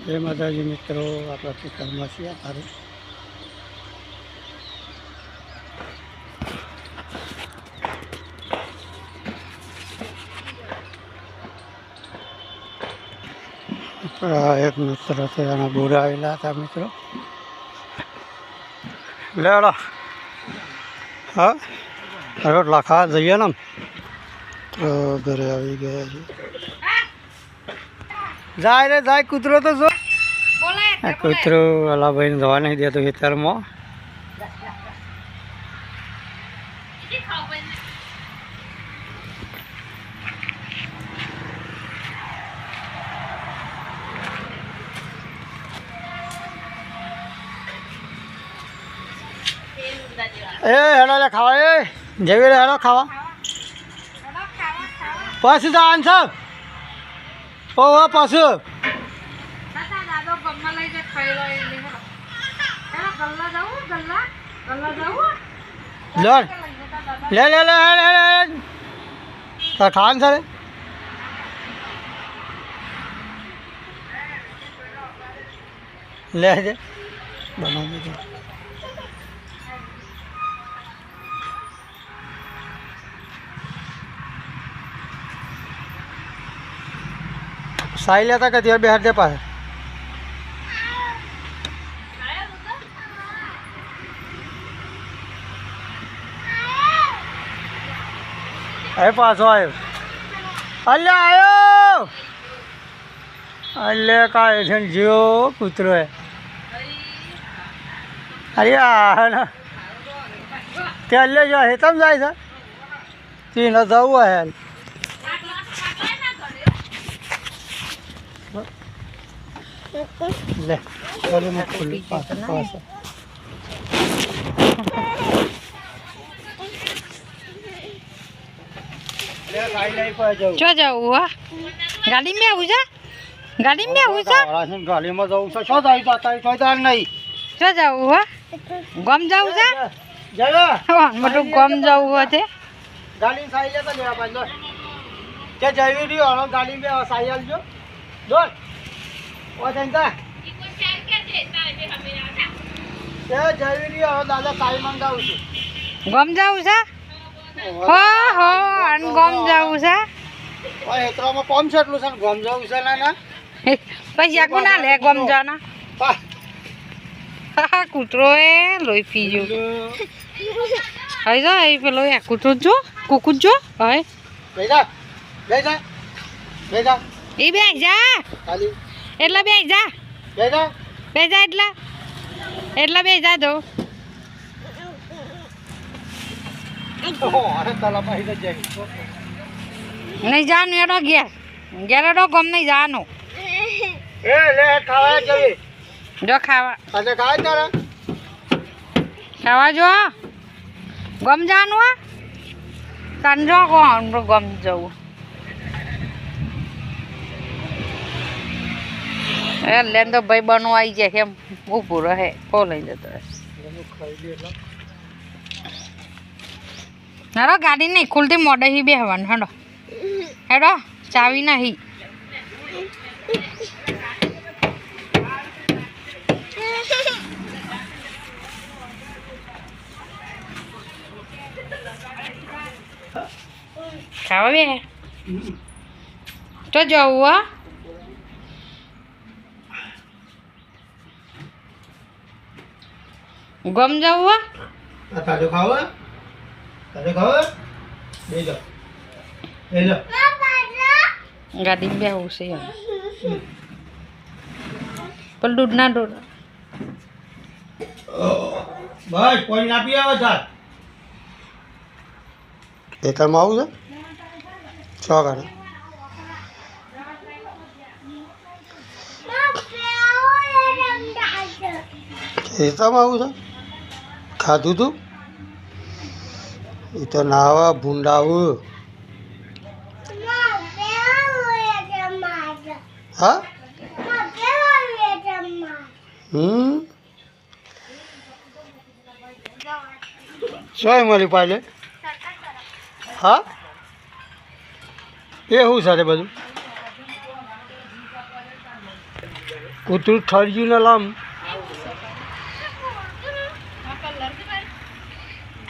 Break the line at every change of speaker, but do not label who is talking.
જય માતાજી મિત્રો, આપણા ખેતરમાં છીએ તારે એક મિત્ર છે, એના બોરા આવેલા હતા મિત્રો. લેડો હા રોટલા ખાવા જઈએ ને. તો ઘરે આવી ગયા છે. જાય રે જાય, કૂતરો તો જો કૂતરો અલા ભાઈને જવા નહીં દેતો ખેતરમાં. એ હેડો લે ખાવા, એ જેવી રે હેડો ખાવા. પાછું તો આન્સર ઓ પાછું લે લે લે ખાવાનું સર લે છે બનાવી દીધું. સાઈ લેતા કે ત્યાં બેહાર દે પાસે. અરે પાછો આવ્યો. અલ્લે આવ્યો. અલ્લે કાંઈ છે ને જીવો કૂતરો હે. અરે આ ત્યાં લે જો હેતમ જાય છે તી ન જવું હે. લે ચાલો મેં ખુલ્લું પાછું
ચો જવું હા ગાડીમાં આવું છે, ગાડીમાં આવું છે,
ગાડીમાં જવું છે. શું જાય તો નહીં
ચો જવું હા ગમ જવું છે, મોટું ગમ જવું છે.
ગાડી સાઈ લેતા લેવા પાછો ત્યાં જઈ રહ્યો ગાડી મેં સાઈ આવજો દોડ ઓ જઈતા જઈ રહ્યો દાદા સાઈ મંગાવું છું.
ગમ જવું છે હો હો અને ગમ જવું છે.
હેતરામાં કોમ છે એટલું છે ગમ જવું છે ના
પૈસા કોના લે ગમ જાના. હા કૂતરો એ લોહી પી ગયો. હવે જો એ પેલો એ કૂતરો જો કુકુર જો હવે એ બે જા એટલા બે જા બે જા એટલા બે જા દો. નહીં જાનું એડો ઘેર ઘેર એડો ગમ નહીં જાનું જો ખાવા ખાવા જો ગમ જાનું તન જો કોણ ગમ જવું એ લેન તો ભાઈ બનવું આવી જાય કેમ ઊભું રહે કો લઈ જતો હેડો ગાડી નહીં ખુલતી મોડે હી બેહવાનું. હેડો હેડો ચાવી નહીં. ખાવા બે તો જવું હા ગમ જવું હા
તાજો ખાવા
ગાડી બેહવું છે પણ દૂધ ના દૂધ
બસ કોઈ ના પી આવે સાહેબ. ખેતરમાં આવું છે છ ગાડે ખેતરમાં આવું છે. ખાધું તું એ તો નાવા ભૂંડાવું હા શું મળી પાલે હા એ શું સાથે બધું કૂતરું ઠરજ્યું ને લામ